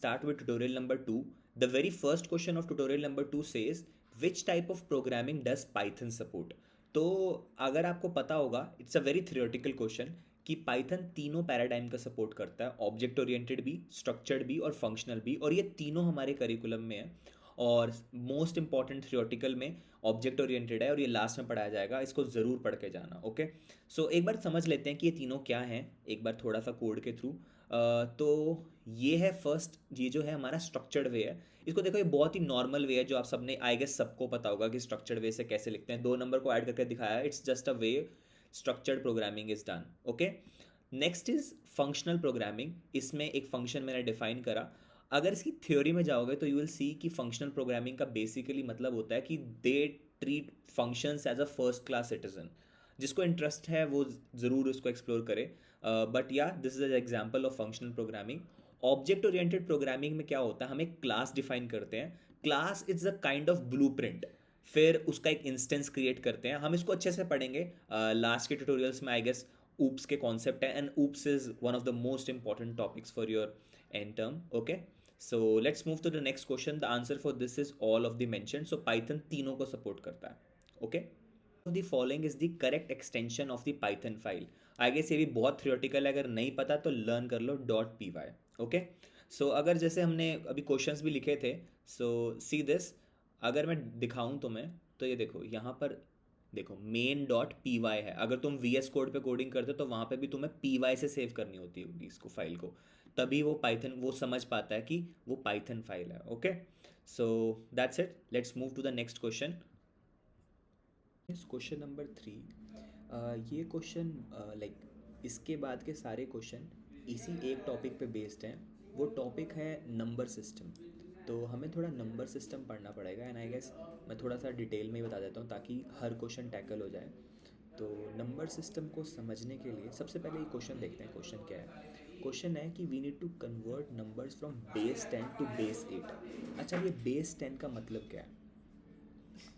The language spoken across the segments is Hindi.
Start with tutorial number 2. The very first question of tutorial number 2 says which type of programming does Python support? तो अगर आपको पता होगा, it's a very theoretical question कि पाइथन तीनों पैराडाइम का सपोर्ट करता है, ऑब्जेक्ट ओरिएंटेड भी, स्ट्रक्चर्ड भी और फंक्शनल भी, और ये तीनों हमारे करिकुलम में है। और मोस्ट इंपॉर्टेंट थियोरेटिकल में ऑब्जेक्ट ओरिएंटेड है और ये लास्ट में पढ़ाया जाएगा, इसको ज़रूर पढ़ के जाना। ओके, सो एक बार समझ लेते हैं कि ये तीनों क्या हैं, एक बार थोड़ा सा कोड के थ्रू। तो ये है फर्स्ट, ये जो है हमारा स्ट्रक्चर्ड वे है। इसको देखो, ये बहुत ही नॉर्मल वे है जो आप सबने आई गेस सबको पता होगा कि स्ट्रक्चर्ड वे से कैसे लिखते हैं। 2 नंबर को ऐड करके दिखाया है, it's just a way structured programming is done. Okay, next is functional programming. इसमें एक फंक्शन मैंने डिफाइन करा। अगर इसकी थ्योरी में जाओगे तो यू विल सी कि फंक्शनल प्रोग्रामिंग का बेसिकली मतलब होता है कि they treat functions as a first class citizen. जिसको इंटरेस्ट है वो ज़रूर उसको एक्सप्लोर करे। बट या this is an example of functional programming. Object oriented programming में क्या होता है, हम एक क्लास डिफाइन करते हैं। Class is a kind of blueprint. फिर उसका एक इंस्टेंस क्रिएट करते हैं। हम इसको अच्छे से पढ़ेंगे लास्ट के ट्यूटोरियल्स में, आई गेस oops के कॉन्सेप्ट है, and oops is one of the most important topics for your end term. Okay, so let's move to the next question. The answer for this is all of the mention. So Python तीनों को सपोर्ट करता है। ओके, of the following is the correct extension of the python file? I guess ये भी बहुत थियोरेटिकल है, अगर नहीं पता तो लर्न कर लो .py। ओके, सो अगर जैसे हमने अभी क्वेश्चंस भी लिखे थे, सो सी दिस, अगर मैं दिखाऊं तुम्हें तो ये देखो, यहाँ पर देखो main.py है। अगर तुम VS कोड पे कोडिंग करते हो तो वहाँ पे भी तुम्हें py से सेव करनी होती होगी इसको, फाइल को, तभी वो पाइथन वो समझ पाता है कि वो पाइथन फाइल है। Okay, so that's it, let's move to the next question. इस क्वेश्चन नंबर 3, ये क्वेश्चन लाइक इसके बाद के सारे क्वेश्चन इसी एक टॉपिक पे बेस्ड हैं। वो टॉपिक है नंबर सिस्टम। तो हमें थोड़ा नंबर सिस्टम पढ़ना पड़ेगा, एंड आई गेस मैं थोड़ा सा डिटेल में ही बता देता हूँ ताकि हर क्वेश्चन टैकल हो जाए। तो नंबर सिस्टम को समझने के लिए सबसे पहले ये क्वेश्चन देखते हैं। क्वेश्चन क्या है? क्वेश्चन है कि we need to convert numbers from base 10 to base 8। अच्छा, ये बेस 10 का मतलब क्या है?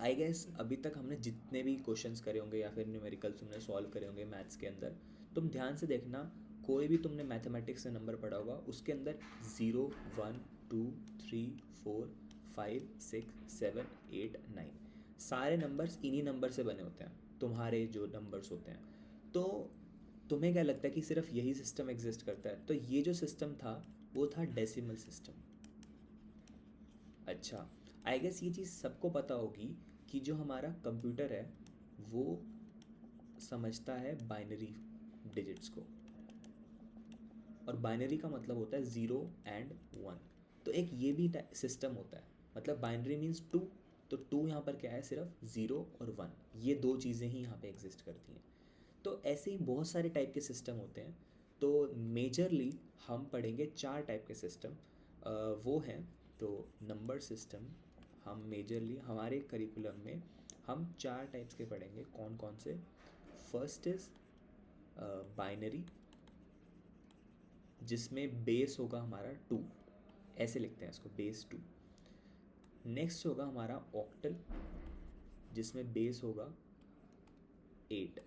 आई गेस अभी तक हमने जितने भी क्वेश्चंस करे होंगे या फिर न्यूमेरिकल्स तुमने सॉल्व करे होंगे मैथ्स के अंदर, तुम ध्यान से देखना, कोई भी तुमने मैथमेटिक्स से नंबर पढ़ा होगा उसके अंदर 0 1 2 3 4 5 6 7 8 9 सारे नंबर्स इन्हीं नंबर से बने होते हैं, तुम्हारे जो नंबर्स होते हैं। तो तुम्हें क्या लगता है कि सिर्फ यही सिस्टम एग्जिस्ट करता है? तो ये जो सिस्टम था वो था डेसिमल सिस्टम। अच्छा, आई गेस ये चीज़ सबको पता होगी कि जो हमारा कंप्यूटर है वो समझता है बाइनरी डिजिट्स को, और बाइनरी का मतलब होता है 0 और 1। तो एक ये भी सिस्टम होता है, मतलब बाइनरी मीन्स 2। तो 2 यहाँ पर क्या है? सिर्फ 0 और 1, ये दो चीज़ें ही यहाँ पे एग्जिस्ट करती हैं। तो ऐसे ही बहुत सारे टाइप के सिस्टम होते हैं। तो मेजरली हम पढ़ेंगे 4 टाइप के सिस्टम, वो हैं। तो नंबर सिस्टम हम मेजरली हमारे करिकुलम में हम 4 टाइप्स के पढ़ेंगे। कौन कौन से? फर्स्ट इज़ बाइनरी, जिसमें बेस होगा हमारा 2, ऐसे लिखते हैं इसको, बेस 2। नेक्स्ट होगा हमारा ऑक्टल, जिसमें बेस होगा 8।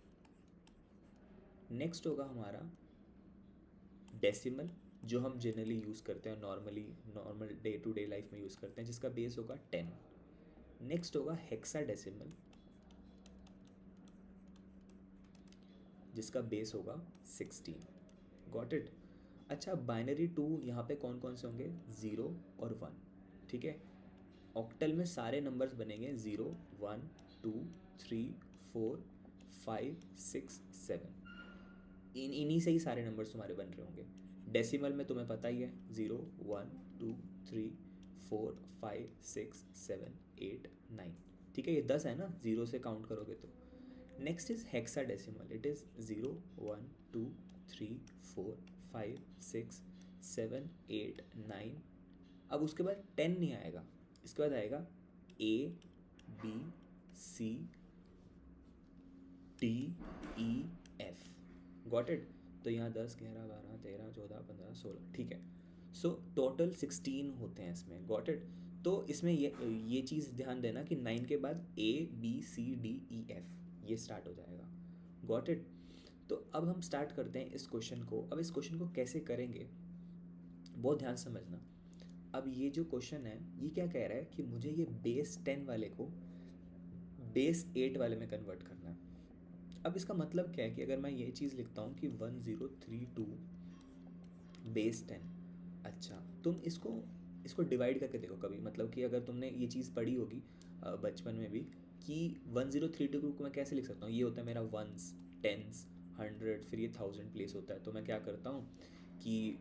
नेक्स्ट होगा हमारा डेसिमल, जो हम जनरली यूज़ करते हैं, normal day to day life में यूज़ करते हैं, जिसका बेस होगा 10। नेक्स्ट होगा हेक्साडेसिमल, जिसका बेस होगा 16। Got it? अच्छा, बाइनरी 2 यहाँ पे कौन कौन से होंगे? 0 और 1। ठीक है, ऑक्टल में सारे नंबर्स बनेंगे 0 1 2 3 4 5 6 7, इन्हीं से ही सारे नंबर्स तुम्हारे बन रहे होंगे। डेसिमल में तुम्हें पता ही है, 0 1 2 3 4 5 6 7 8 9। ठीक है, ये 10 है ना, 0 से काउंट करोगे तो। Next is hexa decimal, it is 0 1 2 3 4 5 6 7 8 9। अब उसके बाद 10 नहीं आएगा, इसके बाद आएगा ABCDEF। Got it? तो यहाँ 10 11 12 13 14 15 16, ठीक है। सो टोटल 16 होते हैं इसमें। Got it? तो इसमें ये चीज़ ध्यान देना कि 9 के बाद ABCDEF ये स्टार्ट हो जाएगा। Got it? तो अब हम स्टार्ट करते हैं इस क्वेश्चन को। अब इस क्वेश्चन को कैसे करेंगे बहुत ध्यान से समझना। अब ये जो क्वेश्चन है ये क्या कह रहा है कि मुझे ये बेस 10 वाले को बेस 8 वाले में कन्वर्ट करना है। अब इसका मतलब क्या है कि अगर मैं ये चीज़ लिखता हूँ कि 1032 बेस 10, अच्छा तुम इसको इसको डिवाइड करके देखो कभी, मतलब कि अगर तुमने ये चीज़ पढ़ी होगी बचपन में भी कि 1032 को मैं कैसे लिख सकता हूँ, ये होता है मेरा वंस, टेंस, हंड्रेड, फिर ये थाउजेंड प्लेस होता है। तो मैं क्या करता हूँ कि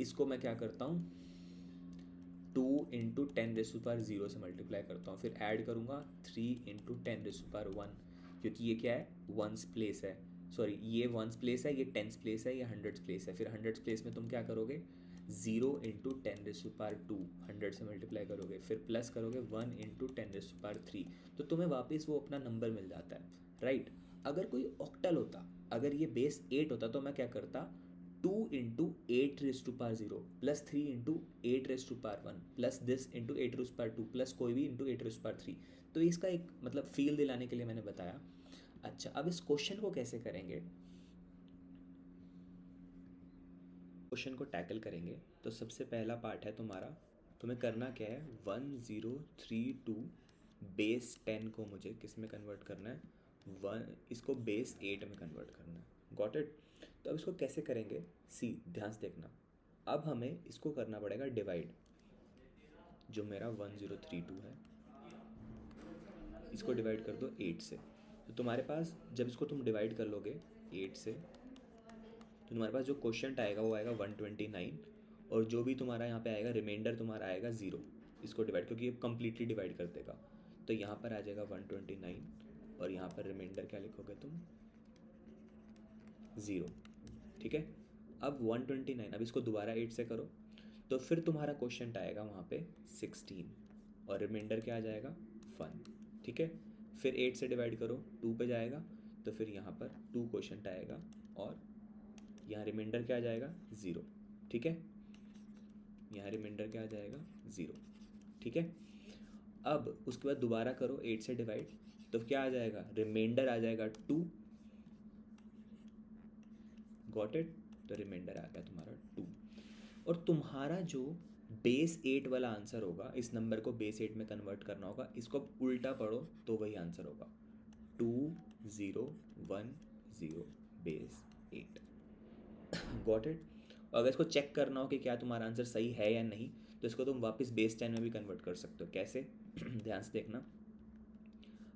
इसको मैं क्या करता हूँ 2 × 10⁻0 से मल्टीप्लाई करता हूँ, फिर ऐड करूँगा 3 × 10⁻1, क्योंकि ये क्या है वंस प्लेस है, सॉरी ये वंस प्लेस है, ये टेंस प्लेस है, ये हंड्रेड्स प्लेस है। फिर हंड्रेड्स प्लेस में तुम क्या करोगे 0 × 10⁻2 हंड्रेड से मल्टीप्लाई करोगे, फिर प्लस करोगे 1 × 10⁻3, तो तुम्हें वापस वो अपना नंबर मिल जाता है, राइट। अगर कोई ऑक्टल होता, अगर ये बेस 8 होता तो मैं क्या करता 2 × 8⁻0 plus 3 × 8⁻1 plus this into 8⁻2 plus कोई भी इंटू 8⁻3। तो इसका एक मतलब फील दिलाने के लिए मैंने बताया। अच्छा अब इस क्वेश्चन को कैसे करेंगे, क्वेश्चन को टैकल करेंगे तो सबसे पहला पार्ट है तुम्हारा, तुम्हें करना क्या है 1032 बेस 10 को मुझे किस में कन्वर्ट करना है, इसको बेस 8 में कन्वर्ट करना है। Got it. तो अब इसको कैसे करेंगे, सी ध्यान से देखना। अब हमें इसको करना पड़ेगा डिवाइड, जो मेरा 1032 है इसको डिवाइड कर दो 8 से। तो तुम्हारे पास जब इसको तुम डिवाइड कर लोगे 8 से तो तुम्हारे पास जो क्वेश्चन आएगा वो आएगा 129, और जो भी तुम्हारा यहाँ पे आएगा रिमाइंडर तुम्हारा आएगा 0, इसको डिवाइड क्योंकि ये कम्प्लीटली डिवाइड कर देगा। तो यहाँ पर आ जाएगा 129 और यहाँ पर रिमाइंडर क्या लिखोगे तुम 0, ठीक है। अब 129, अब इसको दोबारा 8 से करो तो फिर तुम्हारा क्वेश्चन आएगा वहाँ पे 16 और रिमाइंडर क्या आ जाएगा 1, ठीक है। फिर 8 से डिवाइड करो 2 पे जाएगा तो फिर यहाँ पर 2 क्वेश्चन आएगा और यहाँ रिमाइंडर क्या आ जाएगा 0, ठीक है। यहाँ रिमाइंडर क्या आ जाएगा 0, ठीक है। अब उसके बाद दोबारा करो 8 से डिवाइड तो क्या आ जाएगा रिमाइंडर आ जाएगा 2, गॉट इट। तो रिमाइंडर आ गया तुम्हारा 2, और तुम्हारा जो बेस 8 वाला आंसर होगा, इस नंबर को बेस 8 में कन्वर्ट करना होगा, इसको उल्टा पढ़ो तो वही आंसर होगा 2010 बेस 8, गॉट इट। अगर इसको चेक करना हो कि क्या तुम्हारा आंसर सही है या नहीं तो इसको तुम वापस बेस 10 में भी कन्वर्ट कर सकते हो। कैसे ध्यान से देखना।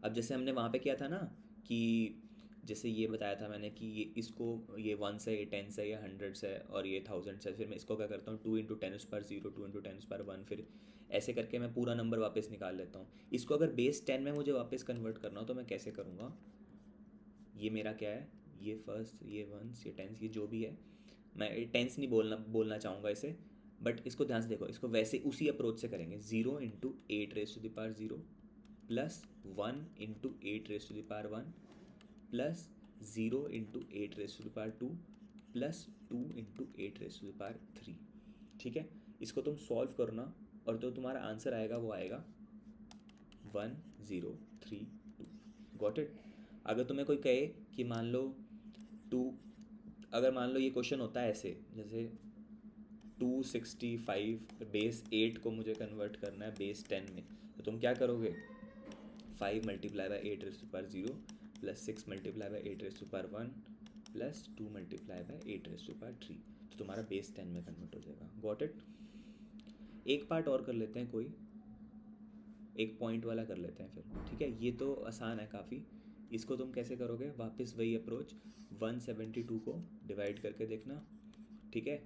अब जैसे हमने वहाँ पे किया था ना कि जैसे ये बताया था मैंने कि ये इसको ये वंस है, ये टेंस है, ये हंड्रेड्स है और ये थाउजेंड्स है, फिर मैं इसको क्या करता हूँ 2 × 10⁻0 2 × 10⁻1, फिर ऐसे करके मैं पूरा नंबर वापस निकाल लेता हूँ। इसको अगर बेस 10 में मुझे वापस कन्वर्ट करना हो तो मैं कैसे करूँगा, ये मेरा क्या है, ये फर्स्ट, ये वंस, ये टेंस, ये जो भी है, मैं टेंस नहीं बोलना चाहूँगा इसे, बट इसको ध्यान से देखो, इसको वैसे उसी अप्रोच से करेंगे 0 × 8⁻0 प्लस 1 × 8⁻1 प्लस 0 × 8⁻2 प्लस 2 × 8⁻3, ठीक है। इसको तुम सॉल्व करना और तो तुम्हारा आंसर आएगा वो आएगा 1032, गॉट इट। अगर तुम्हें कोई कहे कि मान लो टू, अगर मान लो ये क्वेश्चन होता है ऐसे जैसे 265 बेस 8 को मुझे कन्वर्ट करना है बेस 10 में, तो तुम क्या करोगे 5 × 8⁻0 प्लस 6 × 8⁻1 प्लस 2 × 8⁻3, तो तुम्हारा बेस 10 में कन्वर्ट हो जाएगा, गॉट इट। एक पार्ट और कर लेते हैं, कोई एक पॉइंट वाला कर लेते हैं फिर, ठीक है। ये तो आसान है काफ़ी। इसको तुम कैसे करोगे, वापस वही अप्रोच 172 को डिवाइड करके देखना, ठीक है,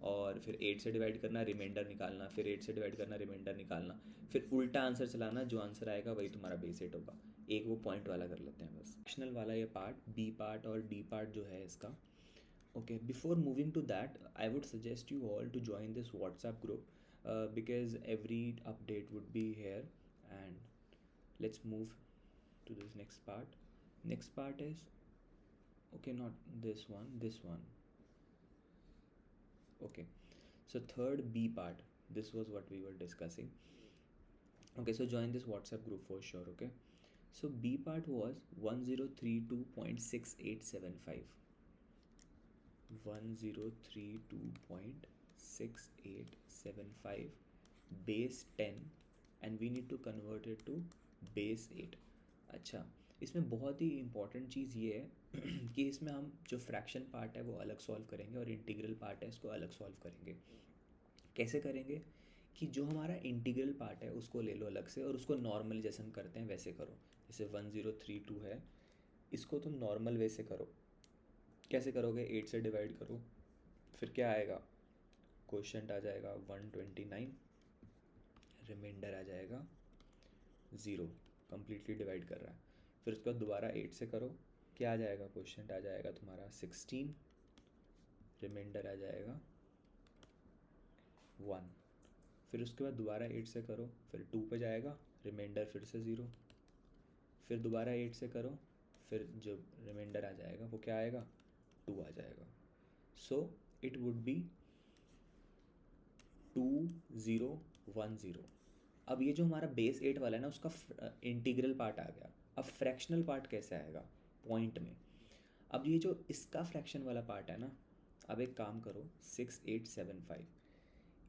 और फिर 8 से डिवाइड करना, रिमाइंडर निकालना, फिर 8 से डिवाइड करना, रिमाइंडर निकालना, फिर उल्टा आंसर चलाना, जो आंसर आएगा वही तुम्हारा बेस 8 होगा। एक वो पॉइंट वाला कर लेते हैं बस, फ्रैक्शनल वाला ये पार्ट, बी पार्ट और डी पार्ट जो है इसका। Okay, before moving to that, I would suggest you all to join this WhatsApp group because every update would be here. And let's move to this next part. Next part is, okay, not this one, this one. Okay, so third B part, this was what we were discussing. Okay, so join this WhatsApp group for sure. Okay, so B part was 1032.6875. 1032.6875 base 10 and we need to convert it to base 8. अच्छा, इसमें बहुत ही इम्पॉर्टेंट चीज़ ये है कि इसमें हम जो फ्रैक्शन पार्ट है वो अलग सॉल्व करेंगे और इंटीग्रल पार्ट है इसको अलग सॉल्व करेंगे. कैसे करेंगे कि जो हमारा इंटीग्रल पार्ट है उसको ले लो अलग से और उसको नॉर्मल जैसे हम करते हैं वैसे करो. जैसे 1032 है, इसको तुम नॉर्मल वे से करो. कैसे करोगे? 8 से डिवाइड करो, फिर क्या आएगा? क्वोशिएंट आ जाएगा 129, रिमाइंडर आ जाएगा 0. कम्प्लीटली डिवाइड कर रहा है. फिर उसके बाद दोबारा 8 से करो, क्या आ जाएगा? क्वोशिएंट आ जाएगा तुम्हारा 16, रिमाइंडर आ जाएगा 1. फिर उसके बाद दोबारा 8 से करो, फिर 2 पे जाएगा, रिमाइंडर फिर से 0. फिर दोबारा 8 से करो, फिर जो रिमाइंडर आ जाएगा वो क्या आएगा? 2 आ जाएगा. So it would be 2010. अब ये जो हमारा बेस 8 वाला है ना उसका इंटीग्रल पार्ट आ गया. अब फ्रैक्शनल पार्ट कैसे आएगा? पॉइंट में. अब ये जो इसका फ्रैक्शन वाला पार्ट है ना, अब एक काम करो, 6875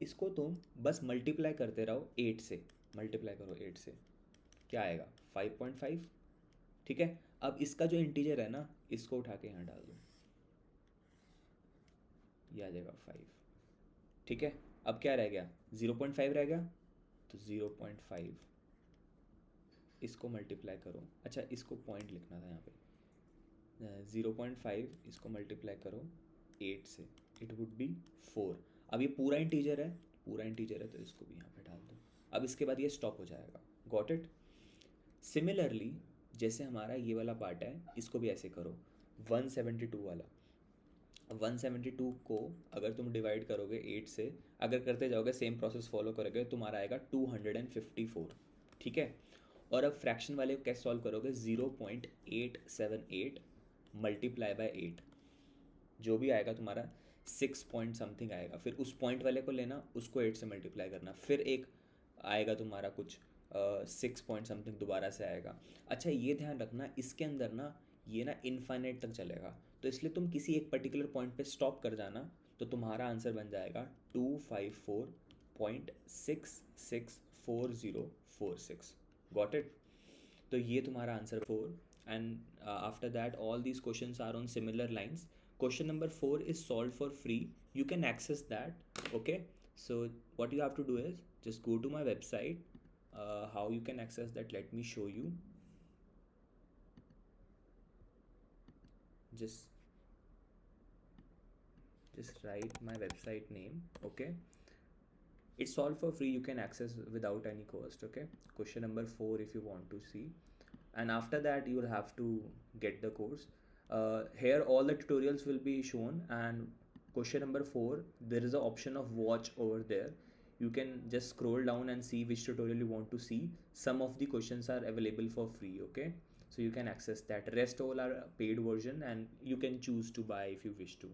इसको तुम बस मल्टीप्लाई करते रहो 8 से. मल्टीप्लाई करो 8 से, क्या आएगा? 5.5. ठीक है. अब इसका जो इंटीजर है ना इसको उठा के यहाँ डाल दो, ये आ जाएगा 5. ठीक है. अब क्या रह गया? 0.5 रह गया, तो 0.5 इसको मल्टीप्लाई करो. अच्छा, इसको पॉइंट लिखना था यहाँ पे. 0.5 इसको मल्टीप्लाई करो 8 से, इट वुड बी 4. अब ये पूरा इंटीजर है, पूरा इंटीजर है तो इसको भी यहाँ पे डाल दो. अब इसके बाद ये स्टॉप हो जाएगा. Got it? सिमिलरली जैसे हमारा ये वाला पार्ट है इसको भी ऐसे करो. 172 वाला, 172 को अगर तुम डिवाइड करोगे 8 से, अगर करते जाओगे सेम प्रोसेस फॉलो करोगे तुम्हारा आएगा 254. ठीक है. और अब फ्रैक्शन वाले को कैसे सॉल्व करोगे? 0.878 मल्टीप्लाई बाय 8, जो भी आएगा तुम्हारा 6 पॉइंट समथिंग आएगा. फिर उस पॉइंट वाले को लेना, उसको 8 से मल्टीप्लाई करना, फिर एक आएगा तुम्हारा कुछ 6 पॉइंट समथिंग दोबारा से आएगा. अच्छा, ये ध्यान रखना इसके अंदर ना ये ना इनफाइनाइट तक चलेगा, तो इसलिए तुम किसी एक पर्टिकुलर पॉइंट पे स्टॉप कर जाना, तो तुम्हारा आंसर बन जाएगा 254.664046. Got it? तो ये तुम्हारा answer 4. And after that all these questions are on similar lines. Question number 4 is solved for free. You can access that. Okay. So what you have to do is just go to my website. How you can access that? Let me show you. Just write my website name. Okay. It's solved for free. You can access without any cost. Okay. Question number 4 if you want to see. And after that you will have to get the course. Here all the tutorials will be shown, and question number 4 there is an option of watch over there. You can just scroll down and see which tutorial you want to see. Some of the questions are available for free. Okay, so you can access that. Rest all are paid version and you can choose to buy if you wish to.